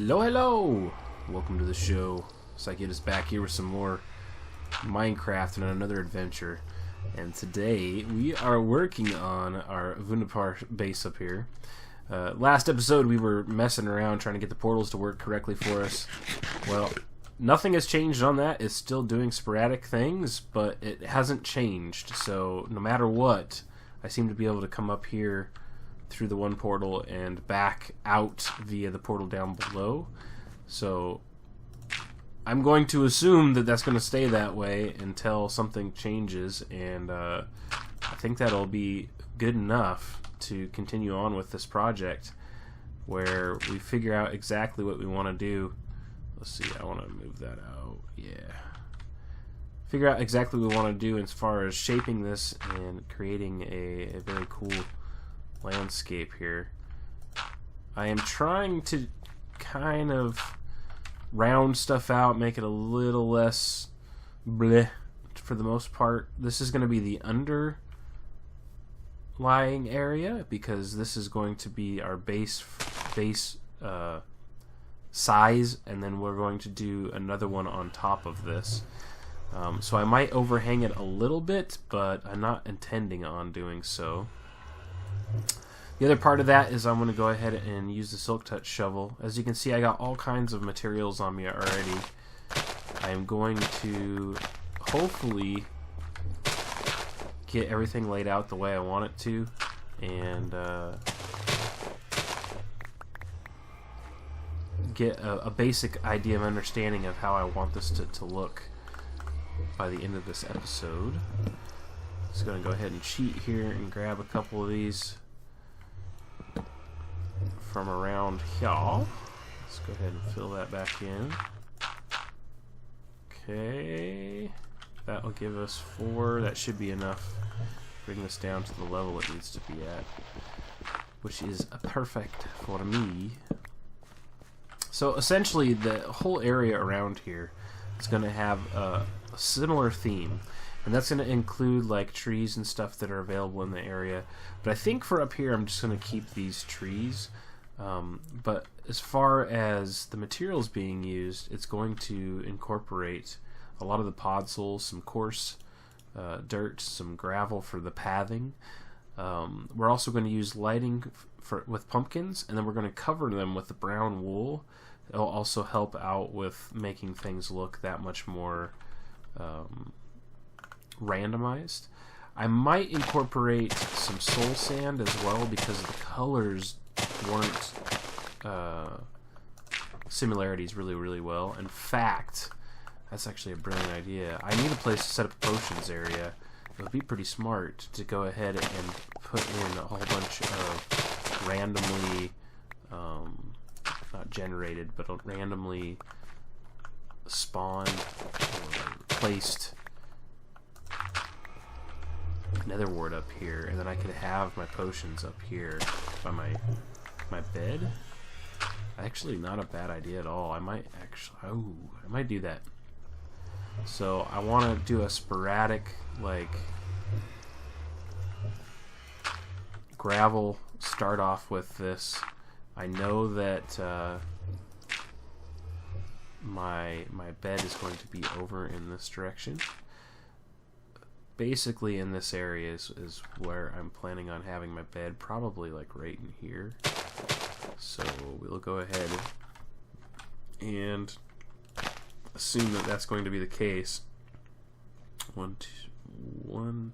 Hello, hello! Welcome to the show. SykoYoda's back here with some more Minecraft and another adventure. And today we are working on our Vunapar base up here. Last episode we were messing around trying to get the portals to work correctly for us. Well, nothing has changed on that. It's still doing sporadic things, but it hasn't changed. So no matter what, I seem to be able to come up here through the one portal and back out via the portal down below. So I'm going to assume that that's going to stay that way until something changes, and I think that'll be good enough to continue on with this project where we figure out exactly what we want to do. Let's see, I want to move that out. Yeah. Figure out exactly what we want to do as far as shaping this and creating a very cool landscape here. I am trying to kind of round stuff out, make it a little less bleh for the most part. This is going to be the underlying area because this is going to be our base size, and then we're going to do another one on top of this. So I might overhang it a little bit, but I'm not intending on doing so. The other part of that is I'm going to go ahead and use the Silk Touch shovel. As you can see, I got all kinds of materials on me already. I am going to hopefully get everything laid out the way I want it to, and get a basic idea of understanding of how I want this to look by the end of this episode. Just going to go ahead and cheat here and grab a couple of these from around here. Let's go ahead and fill that back in. Okay, that will give us 4. That should be enough. Bring this down to the level it needs to be at, which is perfect for me. So essentially the whole area around here is going to have a similar theme, and that's going to include like trees and stuff that are available in the area. But I think for up here I'm just going to keep these trees. But as far as the materials being used, it's going to incorporate a lot of the podsols, some coarse dirt, some gravel for the pathing. We're also going to use lighting with pumpkins, and then we're going to cover them with the brown wool. It'll also help out with making things look that much more randomized. I might incorporate some soul sand as well because the colors weren't similarities really well. In fact, that's actually a brilliant idea. I need a place to set up a potions area. It would be pretty smart to go ahead and put in a whole bunch of randomly not generated, but randomly spawned or placed nether wart up here, and then I could have my potions up here by my bed. Actually, not a bad idea at all. I might do that. So I want to do a sporadic like gravel start off with this. I know that my bed is going to be over in this direction. Basically in this area is where I'm planning on having my bed, probably like right in here. So we'll go ahead and assume that that's going to be the case. 1,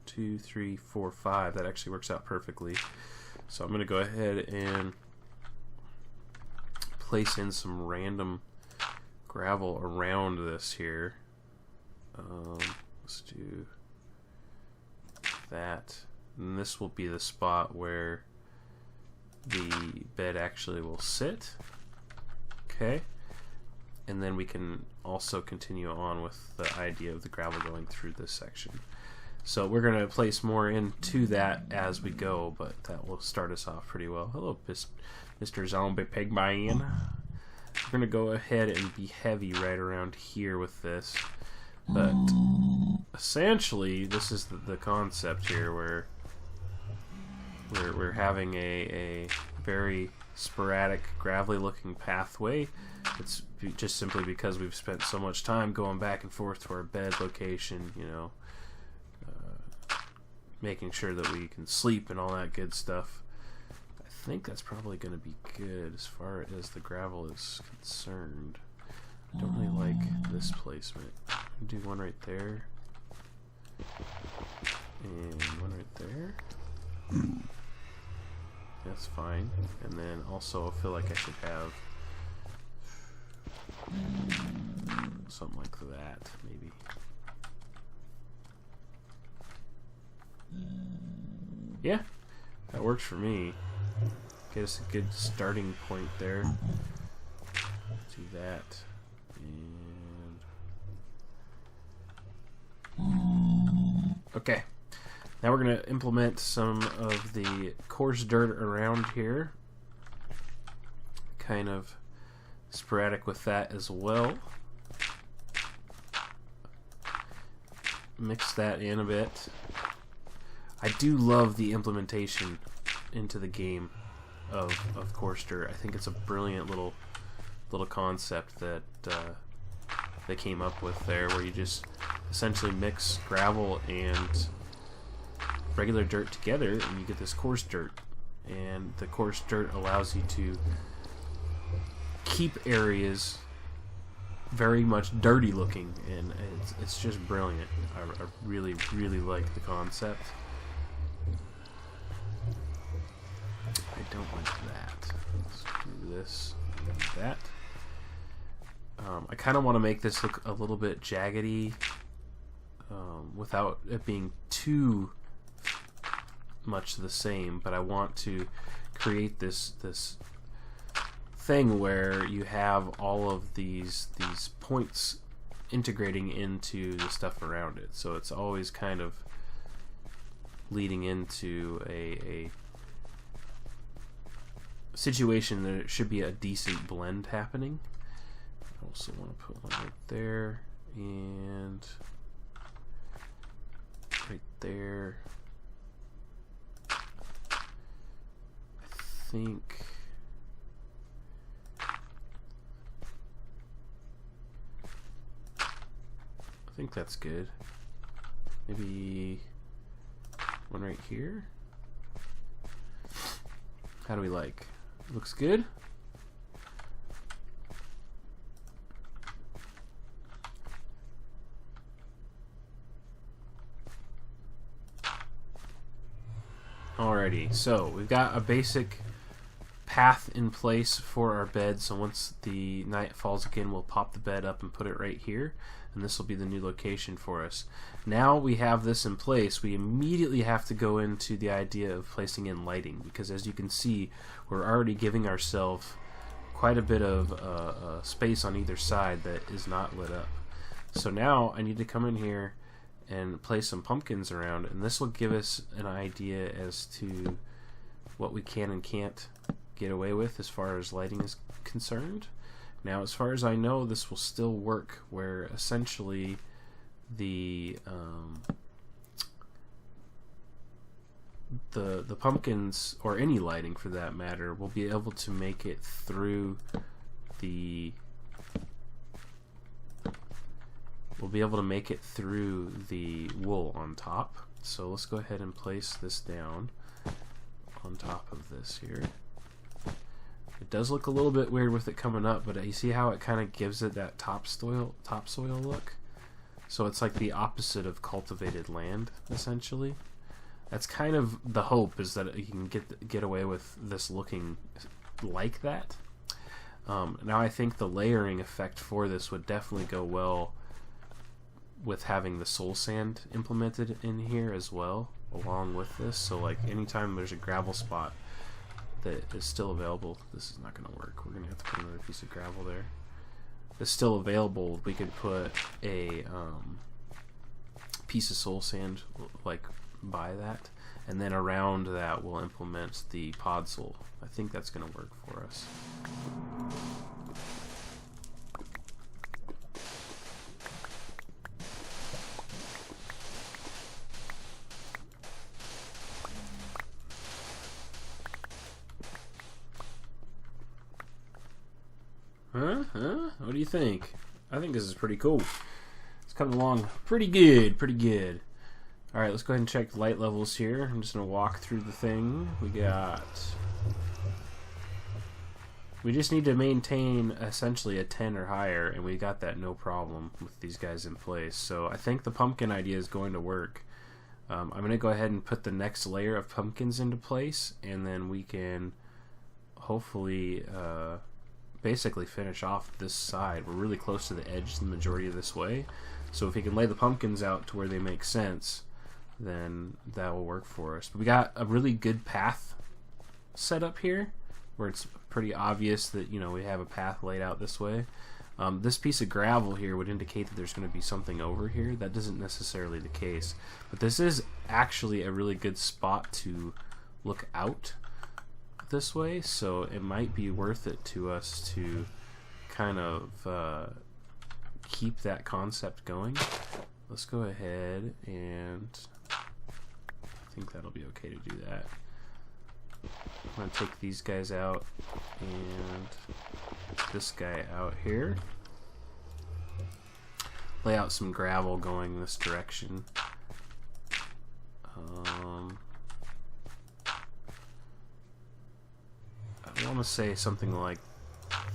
2, 3, 4, 5. That actually works out perfectly. So I'm going to go ahead and place in some random gravel around this here. Let's do that, and this will be the spot where the bed actually will sit. Okay, and then we can also continue on with the idea of the gravel going through this section. So we're going to place more into that as we go, but that will start us off pretty well. Hello, Mr. Zombie Pigman. We're going to go ahead and be heavy right around here with this. But essentially, this is the concept here, where we're having a very sporadic, gravelly looking pathway. It's just simply because we've spent so much time going back and forth to our bed location, you know, making sure that we can sleep and all that good stuff. I think that's probably going to be good as far as the gravel is concerned. I don't really like this placement. Do one right there. And one right there. That's fine. And then also I feel like I should have something like that, maybe. Yeah, that works for me. Get us a good starting point there. Do that. And okay. Now we're going to implement some of the coarse dirt around here. Kind of sporadic with that as well. Mix that in a bit. I do love the implementation into the game of coarse dirt. I think it's a brilliant little concept that they came up with there, where you just essentially mix gravel and regular dirt together and you get this coarse dirt, and the coarse dirt allows you to keep areas very much dirty looking, and it's just brilliant. I really like the concept. I don't like that. Let's do this and that. I kind of want to make this look a little bit jaggedy without it being too much the same, but I want to create this thing where you have all of these points integrating into the stuff around it, so it's always kind of leading into a situation that it should be a decent blend happening. I also want to put one right there and right there. I think that's good. Maybe one right here. How do we like? Looks good. Alrighty, so we've got a basic path in place for our bed, so once the night falls again, we'll pop the bed up and put it right here, and this will be the new location for us. Now we have this in place, we immediately have to go into the idea of placing in lighting, because as you can see, we're already giving ourselves quite a bit of space on either side that is not lit up. So now I need to come in here and place some pumpkins around, and this will give us an idea as to what we can and can't get away with as far as lighting is concerned. Now, as far as I know, this will still work, where essentially the pumpkins, or any lighting for that matter, will be able to make it through the wool on top. So let's go ahead and place this down on top of this here. It does look a little bit weird with it coming up, but you see how it kind of gives it that topsoil look? So it's like the opposite of cultivated land, essentially. That's kind of the hope, is that you can get away with this looking like that. Now I think the layering effect for this would definitely go well with having the soul sand implemented in here as well, along with this. So like anytime there's a gravel spot that is still available, this is not going to work. We're going to have to put another piece of gravel there. It's still available. We could put a piece of soul sand like by that, and then around that we'll implement the pod soul. I think that's going to work for us. Huh? What do you think? I think this is pretty cool. It's coming along pretty good, Alright, let's go ahead and check light levels here. I'm just going to walk through the thing. We just need to maintain essentially a 10 or higher, and we got that no problem with these guys in place. So I think the pumpkin idea is going to work. I'm going to go ahead and put the next layer of pumpkins into place, and then we can hopefully basically finish off this side. We're really close to the edge the majority of this way. So if we can lay the pumpkins out to where they make sense, then that will work for us. But we got a really good path set up here, where it's pretty obvious that, you know, we have a path laid out this way. This piece of gravel here would indicate that there's going to be something over here. That isn't necessarily the case. But this is actually a really good spot to look out this way, so it might be worth it to us to kind of keep that concept going. Let's go ahead and I think that'll be okay to do that. I'm going to take these guys out and this guy out here. Lay out some gravel going this direction. I want to say something like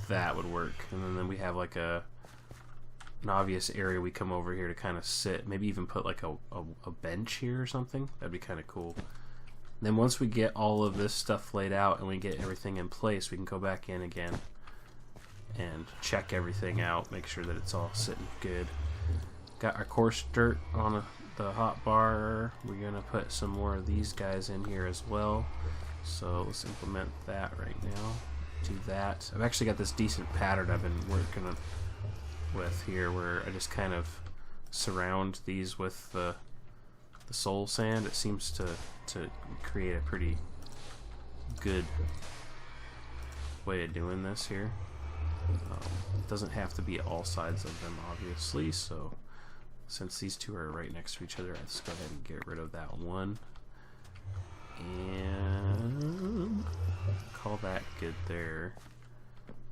that would work, and then we have like an obvious area we come over here to kind of sit. Maybe even put like a bench here or something. That'd be kind of cool. Then once we get all of this stuff laid out and we get everything in place, we can go back in again and check everything out, make sure that it's all sitting good. Got our coarse dirt on the hot bar. We're going to put some more of these guys in here as well. So let's implement that right now. Do that. I've actually got this decent pattern I've been working with here, where I just kind of surround these with the soul sand. It seems to create a pretty good way of doing this here. It doesn't have to be all sides of them, obviously, so since these two are right next to each other, let's go ahead and get rid of that one and call that good there.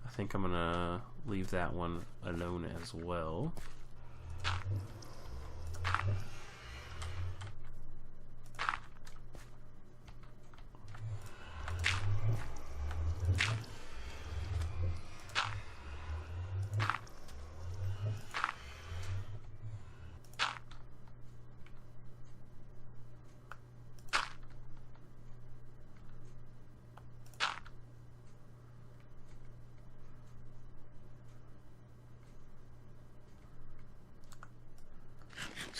I think I'm gonna leave that one alone as well.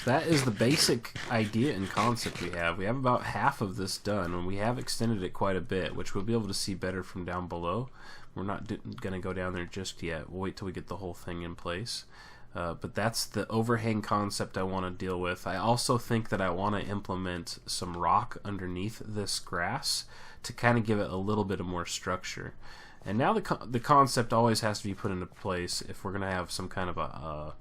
That is the basic idea and concept we have. We have about half of this done, and we have extended it quite a bit, which we'll be able to see better from down below. We're not going to go down there just yet. We'll wait till we get the whole thing in place. But that's the overhang concept I want to deal with. I also think that I want to implement some rock underneath this grass to kind of give it a little bit of more structure. And now the concept always has to be put into place if we're going to have some kind of a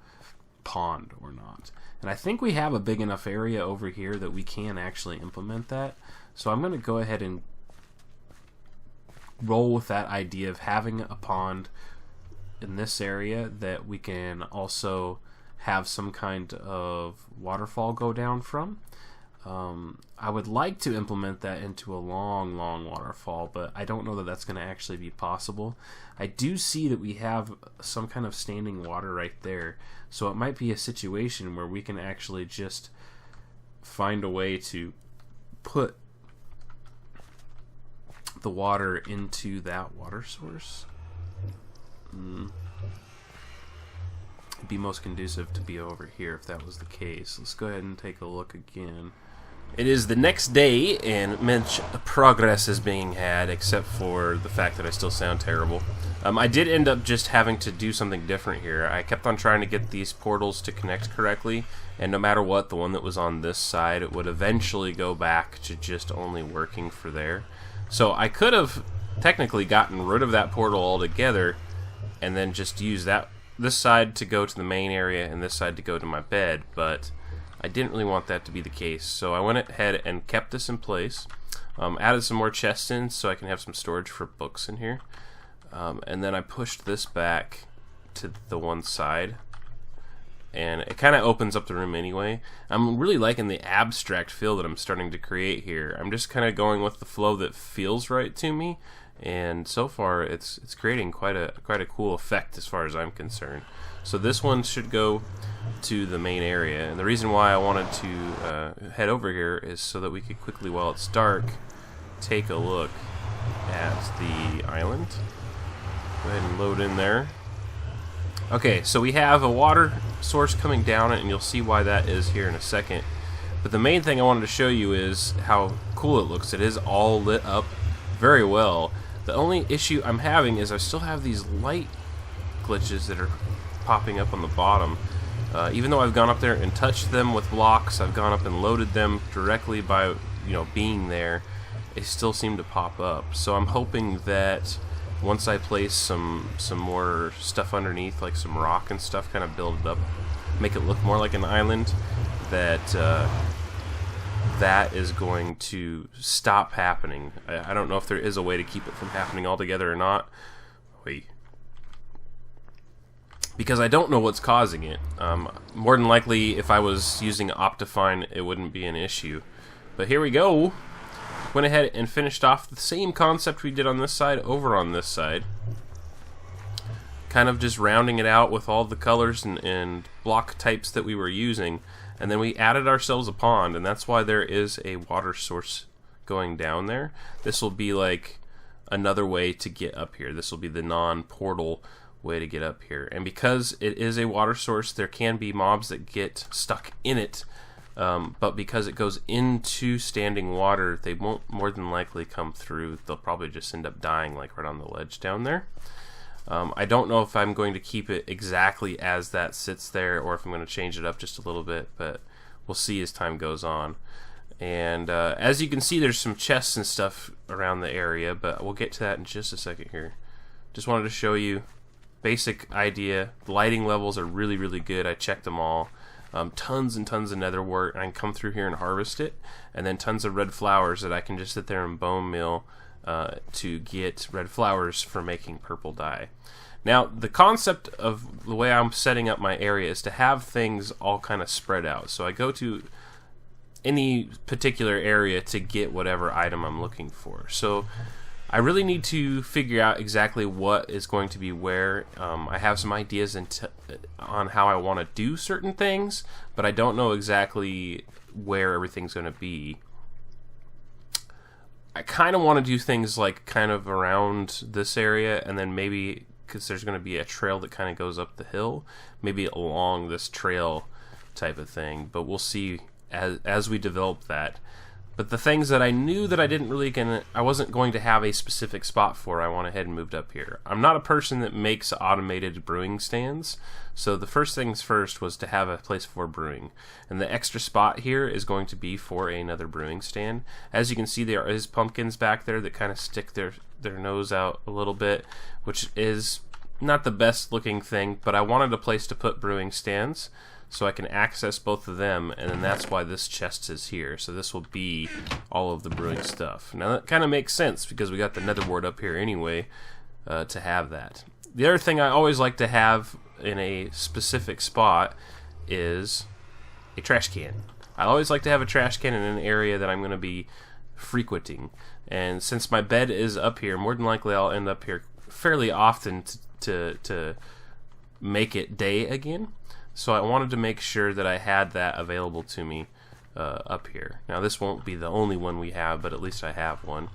pond or not. And I think we have a big enough area over here that we can actually implement that. So I'm going to go ahead and roll with that idea of having a pond in this area that we can also have some kind of waterfall go down from. I would like to implement that into a long waterfall, but I don't know that that's going to actually be possible. I do see that we have some kind of standing water right there, so it might be a situation where we can actually just find a way to put the water into that water source. It'd be most conducive to be over here if that was the case. Let's go ahead and take a look again. It is the next day, and much progress is being had, except for the fact that I still sound terrible. I did end up just having to do something different here. I kept on trying to get these portals to connect correctly, and no matter what, the one that was on this side, it would eventually go back to just only working for there. So I could have technically gotten rid of that portal altogether, and then just use this side to go to the main area, and this side to go to my bed, but I didn't really want that to be the case, so I went ahead and kept this in place. Added some more chests in so I can have some storage for books in here. and then I pushed this back to the one side, and it kind of opens up the room anyway. I'm really liking the abstract feel that I'm starting to create here. I'm just kind of going with the flow that feels right to me, and so far it's creating quite a cool effect as far as I'm concerned. So this one should go to the main area, and the reason why I wanted to head over here is so that we could quickly, while it's dark, take a look at the island. Go ahead and load in there. Okay, so we have a water source coming down it, and you'll see why that is here in a second. But the main thing I wanted to show you is how cool it looks. It is all lit up very well. The only issue I'm having is I still have these light glitches that are popping up on the bottom. Even though I've gone up there and touched them with blocks, I've gone up and loaded them directly by being there, they still seem to pop up. So I'm hoping that once I place some more stuff underneath, like some rock and stuff, kind of build it up, make it look more like an island, that that is going to stop happening. I don't know if there is a way to keep it from happening altogether or not. Wait. Because I don't know what's causing it. More than likely, if I was using Optifine, it wouldn't be an issue. But here we go. Went ahead and finished off the same concept we did on this side over on this side. Kind of just rounding it out with all the colors and block types that we were using. And then we added ourselves a pond, and that's why there is a water source going down there. This will be like another way to get up here. This will be the non-portal way to get up here. And because it is a water source, there can be mobs that get stuck in it. But because it goes into standing water, they won't more than likely come through. They'll probably just end up dying like right on the ledge down there. I don't know if I'm going to keep it exactly as that sits there or if I'm going to change it up just a little bit, but we'll see as time goes on. And as you can see, there's some chests and stuff around the area, but we'll get to that in just a second here. Just wanted to show you basic idea. The lighting levels are really, really good. I checked them all. Tons and tons of nether wart. I can come through here and harvest it, and then tons of red flowers that I can just sit there and bone meal to get red flowers for making purple dye. Now, the concept of the way I'm setting up my area is to have things all kind of spread out. So I go to any particular area to get whatever item I'm looking for. So I really need to figure out exactly what is going to be where. I have some ideas on how I want to do certain things, but I don't know exactly where everything's going to be. I kind of want to do things like kind of around this area, and then maybe, because there's going to be a trail that kind of goes up the hill, maybe along this trail type of thing, but we'll see as we develop that. But the things that I knew that I wasn't going to have a specific spot for, I went ahead and moved up here. I'm not a person that makes automated brewing stands, so the first things first was to have a place for brewing. And the extra spot here is going to be for another brewing stand. As you can see, there is pumpkins back there that kind of stick their nose out a little bit, which is not the best looking thing, but I wanted a place to put brewing stands so I can access both of them, and then that's why this chest is here. So this will be all of the brewing stuff. Now that kind of makes sense because we got the nether wart up here anyway to have that. The other thing I always like to have in a specific spot is a trash can. I always like to have a trash can in an area that I'm going to be frequenting. And since my bed is up here, more than likely I'll end up here fairly often to make it day again. So I wanted to make sure that I had that available to me up here. Now this won't be the only one we have, but at least I have one.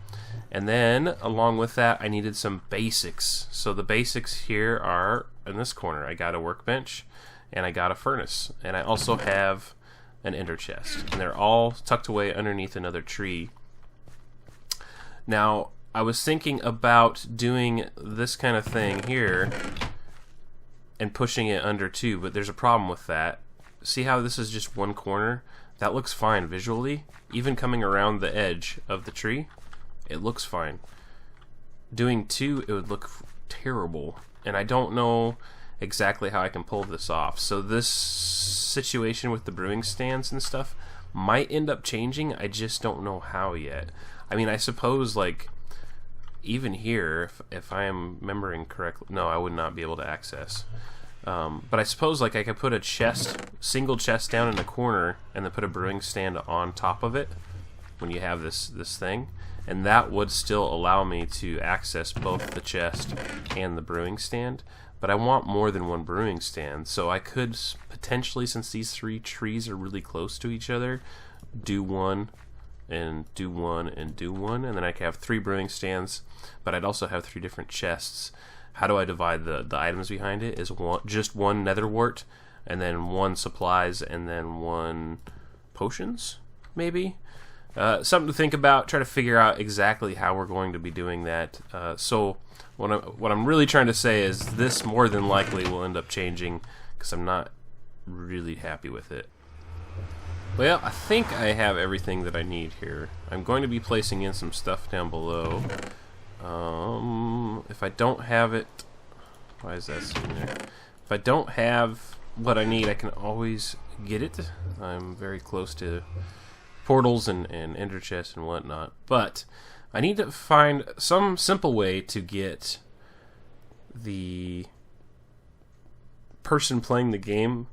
And then along with that, I needed some basics. So the basics here are in this corner. I got a workbench and I got a furnace, and I also have an ender chest, and they're all tucked away underneath another tree. Now I was thinking about doing this kind of thing here and pushing it under too, but there's a problem with that. See how this is just one corner? That looks fine visually. Even coming around the edge of the tree, it looks fine. Doing two, it would look terrible, and I don't know exactly how I can pull this off. So this situation with the brewing stands and stuff might end up changing. I just don't know how yet. I mean, I suppose like even here, if I am remembering correctly, no, I would not be able to access. But I suppose like I could put a single chest down in a corner, and then put a brewing stand on top of it when you have this thing, and that would still allow me to access both the chest and the brewing stand. But I want more than one brewing stand, so I could potentially, since these 3 trees are really close to each other, do one and do one and do one, and then I could have 3 brewing stands, but I'd also have 3 different chests. How do I divide the items behind it? Is just one nether wart, and then 1 supplies, and then 1 potions, maybe? Something to think about. Try to figure out exactly how we're going to be doing that. So what I'm really trying to say is this more than likely will end up changing, because I'm not really happy with it. Well, I think I have everything that I need here. I'm going to be placing in some stuff down below. If I don't have it... Why is that sitting there? If I don't have what I need, I can always get it. I'm very close to portals and ender chests and whatnot. But I need to find some simple way to get the person playing the game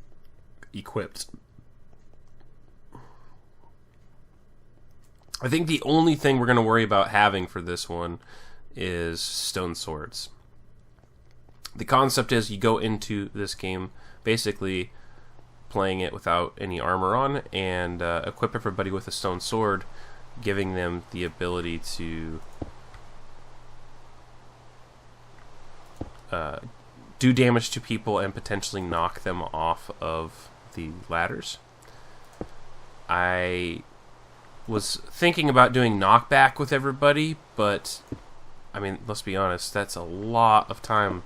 equipped. I think the only thing we're going to worry about having for this one is stone swords. The concept is you go into this game basically playing it without any armor on, and equip everybody with a stone sword, giving them the ability to do damage to people and potentially knock them off of the ladders. I was thinking about doing knockback with everybody, but I mean, let's be honest, that's a lot of time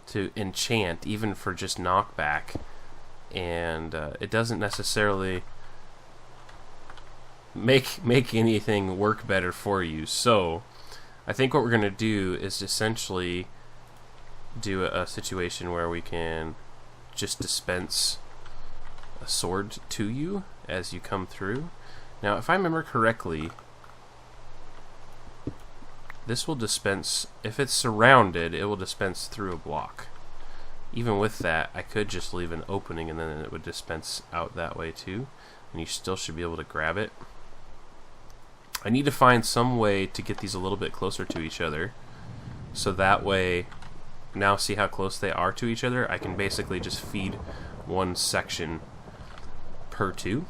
to enchant, even for just knockback, and it doesn't necessarily make anything work better for you. So I think what we're going to do is essentially do a situation where we can just dispense a sword to you as you come through. Now, if I remember correctly, this will dispense, if it's surrounded, it will dispense through a block. Even with that, I could just leave an opening and then it would dispense out that way too, and you still should be able to grab it. I need to find some way to get these a little bit closer to each other, so that way, now see how close they are to each other? I can basically just feed one section per 2.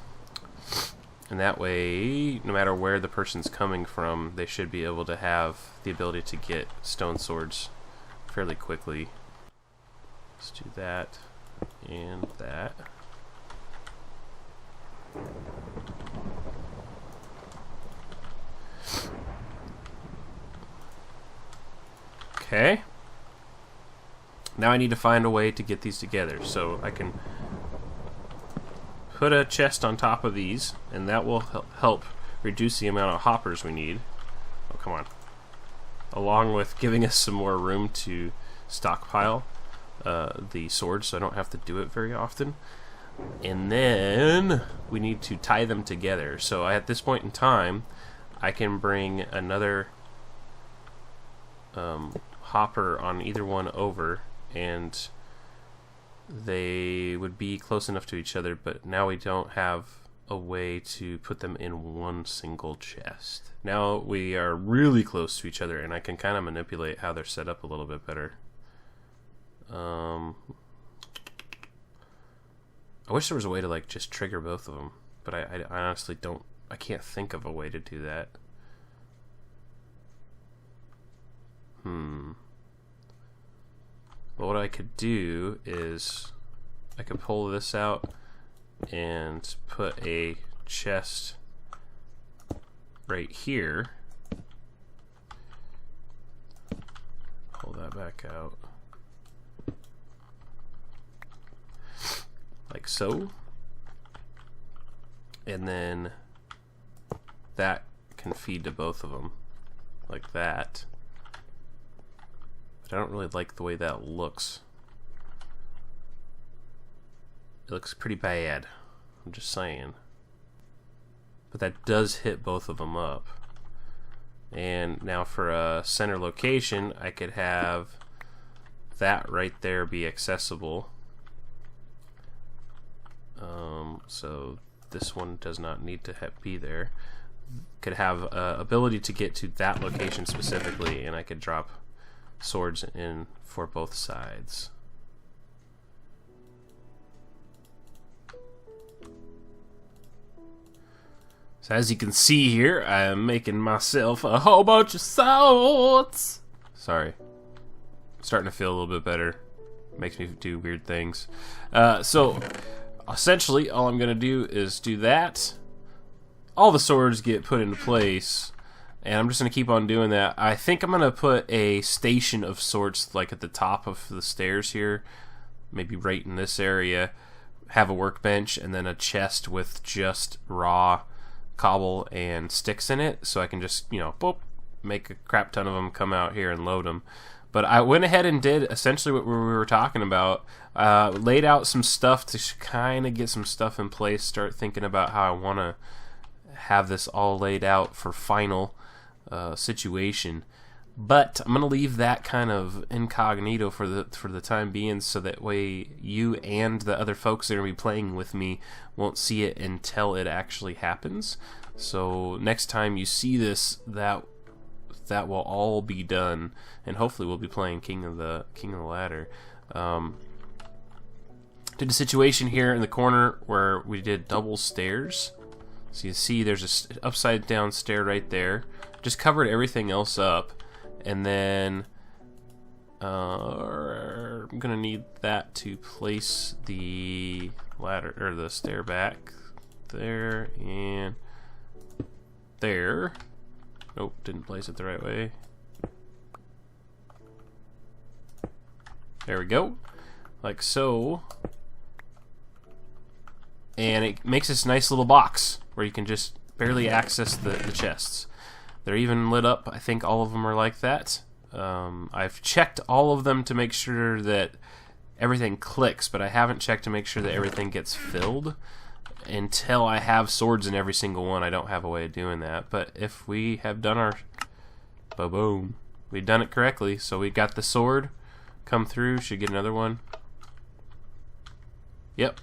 And that way, no matter where the person's coming from, they should be able to have the ability to get stone swords fairly quickly. Let's do that and that. Okay. Now I need to find a way to get these together, so I can put a chest on top of these, and that will help reduce the amount of hoppers we need. Oh, come on. Along with giving us some more room to stockpile the swords, so I don't have to do it very often. And then we need to tie them together. So at this point in time, I can bring another hopper on either one over, and they would be close enough to each other, but now we don't have a way to put them in one single chest. Now we are really close to each other, and I can kind of manipulate how they're set up a little bit better. I wish there was a way to like just trigger both of them, but I honestly don't. I can't think of a way to do that. But what I could do is I could pull this out and put a chest right here. Pull that back out. Like so. And then that can feed to both of them. Like that. I don't really like the way that looks. It looks pretty bad. I'm just saying. But that does hit both of them up. And now for a center location, I could have that right there be accessible. So this one does not need to be there. Could have ability to get to that location specifically, and I could drop swords in for both sides. So as you can see here, I am making myself a whole bunch of swords. Sorry. I'm starting to feel a little bit better. Makes me do weird things. So essentially all I'm going to do is do that. All the swords get put into place, and I'm just going to keep on doing that. I think I'm going to put a station of sorts like at the top of the stairs here, maybe right in this area. Have a workbench and then a chest with just raw cobble and sticks in it, so I can just, you know, boop, make a crap ton of them, come out here and load them. But I went ahead and did essentially what we were talking about. Laid out some stuff to kind of get some stuff in place, start thinking about how I want to have this all laid out for final situation. But I'm gonna leave that kind of incognito for the time being, so that way you and the other folks that are gonna be playing with me won't see it until it actually happens. So next time you see this, that will all be done, and hopefully we'll be playing King of the Ladder. Did a situation here in the corner where we did double stairs. So you see there's an upside down stair right there. Just covered everything else up. And then I'm gonna need that to place the ladder or the stair back there and there. Nope, didn't place it the right way. There we go, like so. And it makes this nice little box where you can just barely access the chests. They're even lit up. I think all of them are like that. I've checked all of them to make sure that everything clicks, but I haven't checked to make sure that everything gets filled. Until I have swords in every single one, I don't have a way of doing that. But if we have done our... Boom. We've done it correctly. So we got the sword come through. Should get another one. Yep.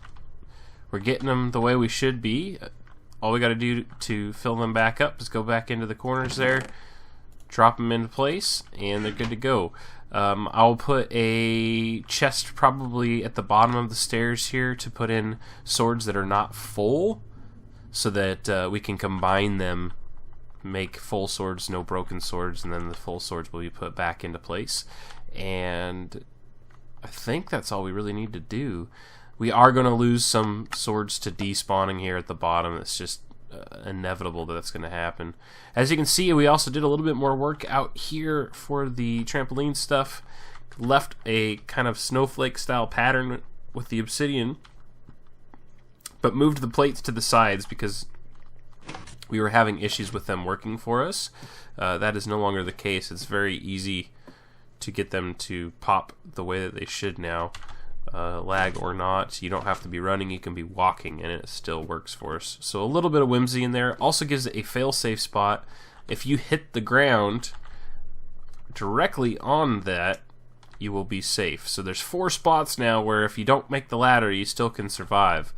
We're getting them the way we should be. All we got to do to fill them back up is go back into the corners there, drop them into place, and they're good to go. I'll put a chest probably at the bottom of the stairs here to put in swords that are not full, so that we can combine them, make full swords, no broken swords, and then the full swords will be put back into place. And I think that's all we really need to do. We are going to lose some swords to despawning here at the bottom. It's just inevitable that that's going to happen. As you can see, we also did a little bit more work out here for the trampoline stuff. Left a kind of snowflake style pattern with the obsidian, but moved the plates to the sides because we were having issues with them working for us. That is no longer the case. It's very easy to get them to pop the way that they should now. Lag or not, you don't have to be running, you can be walking and it still works for us. So a little bit of whimsy in there. Also gives it a fail-safe spot. If you hit the ground directly on that, you will be safe. So there's 4 spots now where if you don't make the ladder, you still can survive.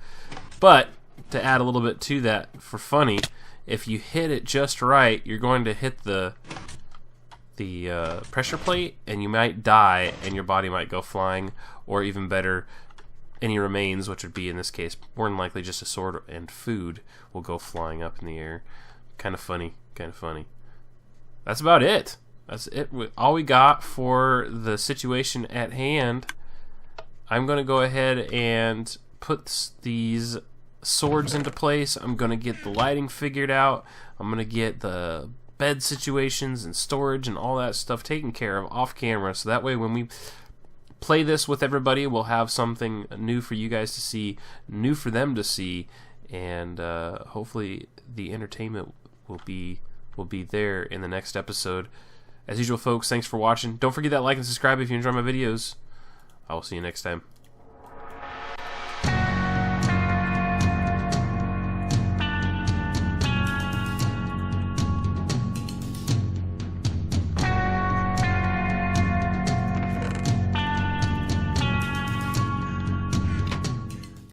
But to add a little bit to that for funny, if you hit it just right, you're going to hit the pressure plate and you might die and your body might go flying, or even better, any remains, which would be in this case more than likely just a sword and food, will go flying up in the air. Kind of funny, kind of funny. That's about it. That's it. All we got for the situation at hand. I'm going to go ahead and put these swords into place. I'm going to get the lighting figured out. I'm going to get the bed situations and storage and all that stuff taken care of off camera, so that way when we play this with everybody, we'll have something new for you guys to see, new for them to see, and hopefully the entertainment will be there in the next episode. As usual, folks, thanks for watching. Don't forget that like and subscribe if you enjoy my videos. I will see you next time.